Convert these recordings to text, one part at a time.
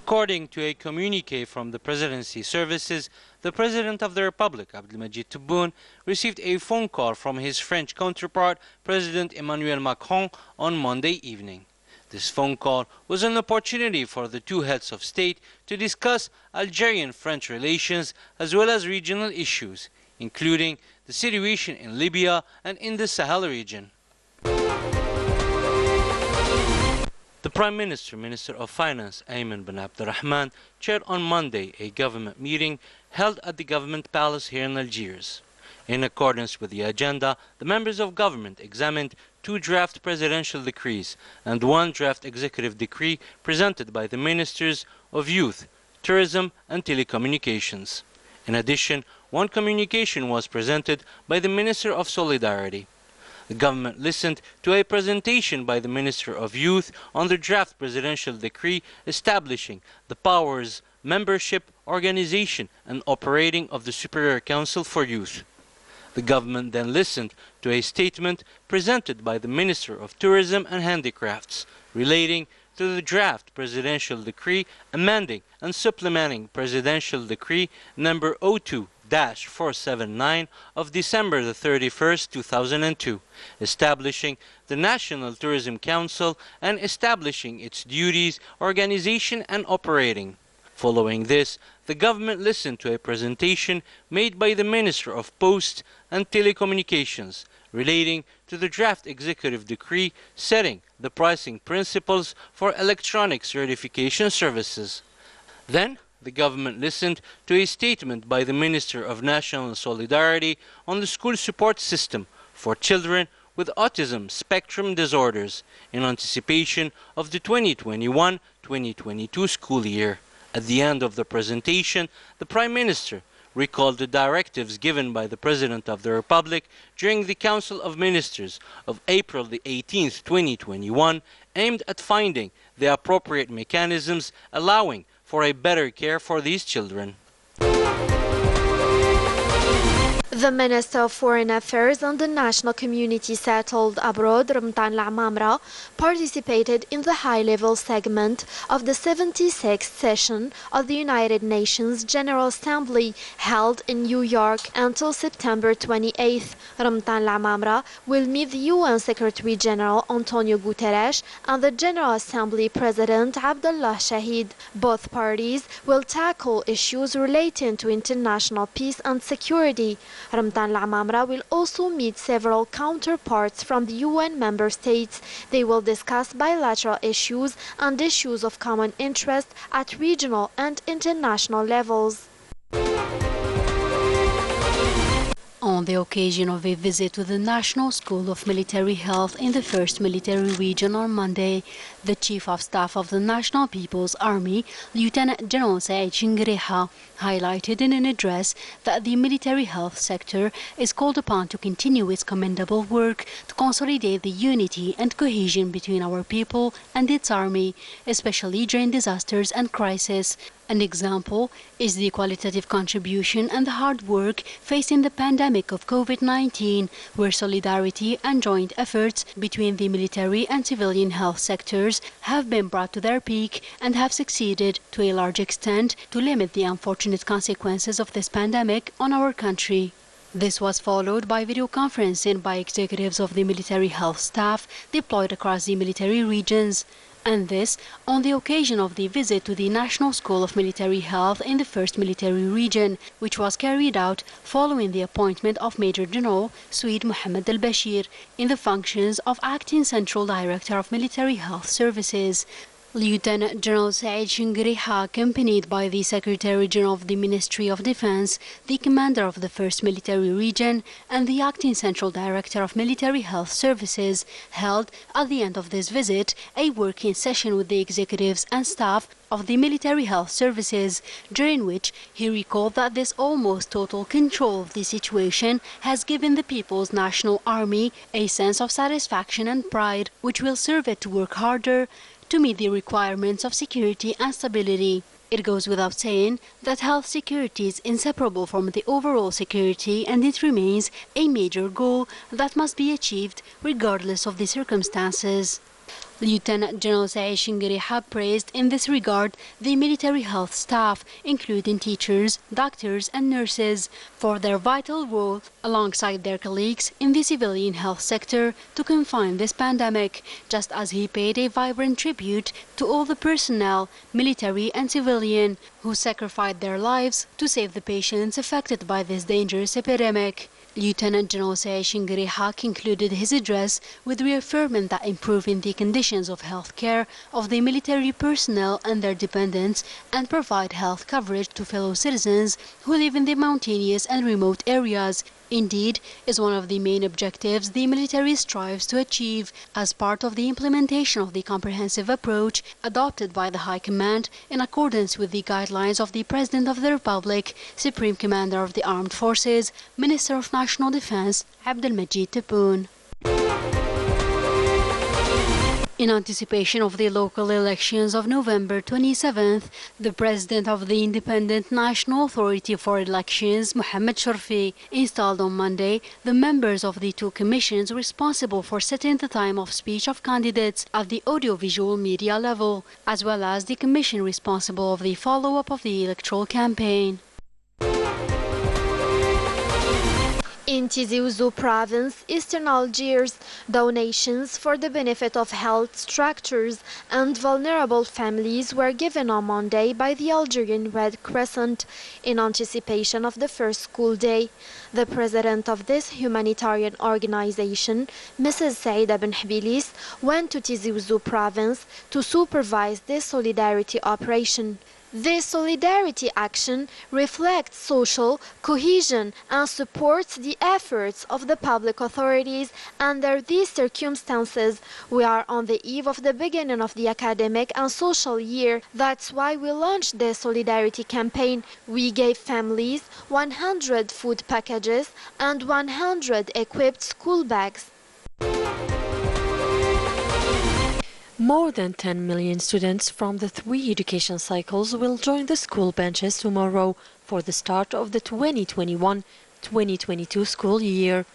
According to a communiqué from the Presidency Services, the President of the Republic, Abdelmajid Tebboune, received a phone call from his French counterpart, President Emmanuel Macron, on Monday evening. This phone call was an opportunity for the two heads of state to discuss Algerian-French relations as well as regional issues, including the situation in Libya and in the Sahel region. The Prime Minister, Minister of Finance, Ayman bin Abdurrahman, chaired on Monday a government meeting held at the government palace here in Algiers. In accordance with the agenda, the members of government examined 2 draft presidential decrees and 1 draft executive decree presented by the Ministers of Youth, Tourism and Telecommunications. In addition, 1 communication was presented by the Minister of Solidarity. The government listened to a presentation by the Minister of Youth on the draft presidential decree establishing the powers, membership, organization and operating of the Superior Council for Youth. The government then listened to a statement presented by the Minister of Tourism and Handicrafts relating to the draft presidential decree amending and supplementing Presidential Decree number 02-479 of December 31st, 2002, establishing the National Tourism Council and establishing its duties, organization and operating. Following this, the government listened to a presentation made by the Minister of Posts and Telecommunications relating to the draft executive decree setting the pricing principles for electronic certification services. Then, the government listened to a statement by the Minister of National Solidarity on the school support system for children with autism spectrum disorders in anticipation of the 2021-2022 school year. At the end of the presentation, the Prime Minister recalled the directives given by the President of the Republic during the Council of Ministers of April 18, 2021, aimed at finding the appropriate mechanisms allowing for a better care for these children. The Minister of Foreign Affairs and the National Community Settled Abroad, Ramtan Lamamra, participated in the high-level segment of the 76th session of the United Nations General Assembly held in New York until September 28th. Ramtan Lamamra will meet the UN Secretary General Antonio Guterres and the General Assembly President Abdullah Shahid. Both parties will tackle issues relating to international peace and security. Ramtan Lamamra will also meet several counterparts from the UN member states. They will discuss bilateral issues and issues of common interest at regional and international levels. On the occasion of a visit to the National School of Military Health in the 1st Military Region on Monday, the Chief of Staff of the National People's Army, Lieutenant General Saeed Shingreha, highlighted in an address that the military health sector is called upon to continue its commendable work to consolidate the unity and cohesion between our people and its army, especially during disasters and crises. An example is the qualitative contribution and the hard work facing the pandemic of COVID-19, where solidarity and joint efforts between the military and civilian health sectors have been brought to their peak and have succeeded to a large extent to limit the unfortunate consequences of this pandemic on our country. This was followed by video conferencing by executives of the military health staff deployed across the military regions. And this on the occasion of the visit to the National School of Military Health in the 1st Military Region, which was carried out following the appointment of Major General Suid Mohammed al-Bashir in the functions of Acting Central Director of Military Health Services. Lieutenant General Saeed Shingreha, accompanied by the Secretary General of the Ministry of Defense, the Commander of the 1st Military Region, and the Acting Central Director of Military Health Services, held at the end of this visit a working session with the executives and staff of the Military Health Services, during which he recalled that this almost total control of the situation has given the People's National Army a sense of satisfaction and pride, which will serve it to work harder to meet the requirements of security and stability. It goes without saying that health security is inseparable from the overall security, and it remains a major goal that must be achieved regardless of the circumstances. Lieutenant General Saeed Shingariha praised in this regard the military health staff, including teachers, doctors and nurses, for their vital role alongside their colleagues in the civilian health sector to confine this pandemic, just as he paid a vibrant tribute to all the personnel, military and civilian, who sacrificed their lives to save the patients affected by this dangerous epidemic. Lieutenant General Saeed Shingariha concluded his address with reaffirming that improving the conditions of health care of the military personnel and their dependents and provide health coverage to fellow citizens who live in the mountainous and remote areas indeed is one of the main objectives the military strives to achieve as part of the implementation of the comprehensive approach adopted by the High Command in accordance with the guidelines of the President of the Republic, Supreme Commander of the Armed Forces, Minister of National Defense, Abdelmajid Tebboune. In anticipation of the local elections of November 27th, the President of the Independent National Authority for Elections, Mohamed Shorfi, installed on Monday the members of the two commissions responsible for setting the time of speech of candidates at the audiovisual media level, as well as the commission responsible of the follow-up of the electoral campaign. In Tizi Ouzou province, eastern Algiers, donations for the benefit of health structures and vulnerable families were given on Monday by the Algerian Red Crescent in anticipation of the first school day. The president of this humanitarian organization, Mrs. Saïda Ben Hbilis, went to Tizi Ouzou province to supervise this solidarity operation. This solidarity action reflects social cohesion and supports the efforts of the public authorities under these circumstances. We are on the eve of the beginning of the academic and social year. That's why we launched the solidarity campaign. We gave families 100 food packages and 100 equipped school bags. More than 10 million students from the 3 education cycles will join the school benches tomorrow for the start of the 2021-2022 school year.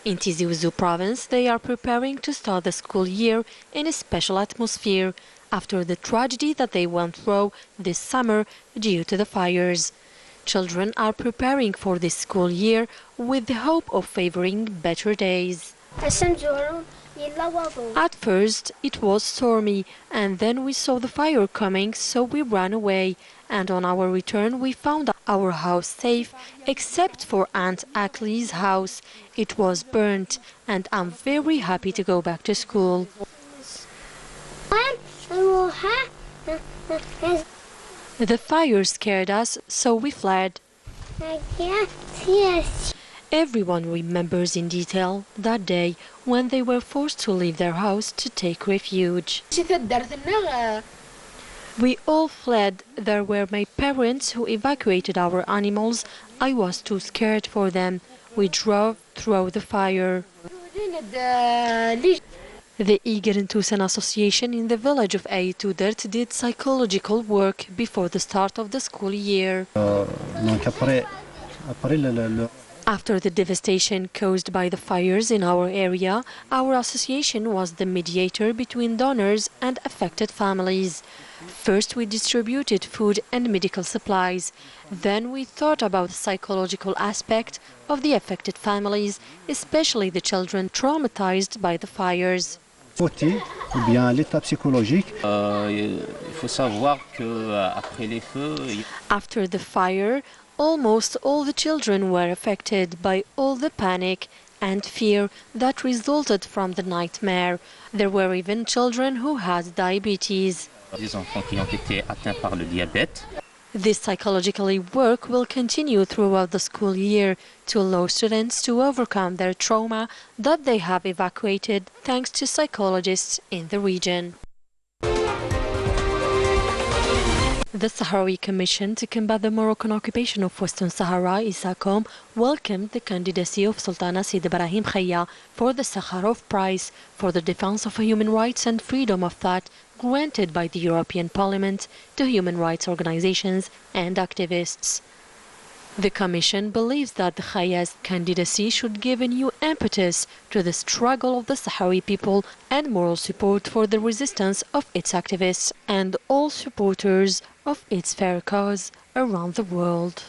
In Tizi Ouzou province, they are preparing to start the school year in a special atmosphere after the tragedy that they went through this summer due to the fires. Children are preparing for this school year with the hope of favoring better days. At first, it was stormy, and then we saw the fire coming, so we ran away. And on our return, we found our house safe, except for Aunt Akli's house. It was burnt, and I'm very happy to go back to school. The fire scared us, so we fled. Everyone remembers in detail that day when they were forced to leave their house to take refuge. We all fled. There were my parents who evacuated our animals. I was too scared for them. We drove through the fire. The Igeren Tusan Association in the village of Aytoudert did psychological work before the start of the school year. After the devastation caused by the fires in our area, our association was the mediator between donors and affected families. First, we distributed food and medical supplies. Then we thought about the psychological aspect of the affected families, especially the children traumatized by the fires. After the fire, almost all the children were affected by all the panic and fear that resulted from the nightmare. There were even children who had diabetes. This psychological work will continue throughout the school year to allow students to overcome their trauma that they have evacuated thanks to psychologists in the region. The Sahrawi Commission to combat the Moroccan occupation of Western Sahara, ISACOM, welcomed the candidacy of Sultana Sid Ibrahim Khaya for the Sakharov Prize for the defense of human rights and freedom of thought granted by the European Parliament to human rights organizations and activists. The Commission believes that the Khayaz candidacy should give a new impetus to the struggle of the Sahrawi people and moral support for the resistance of its activists and all supporters of its fair cause around the world.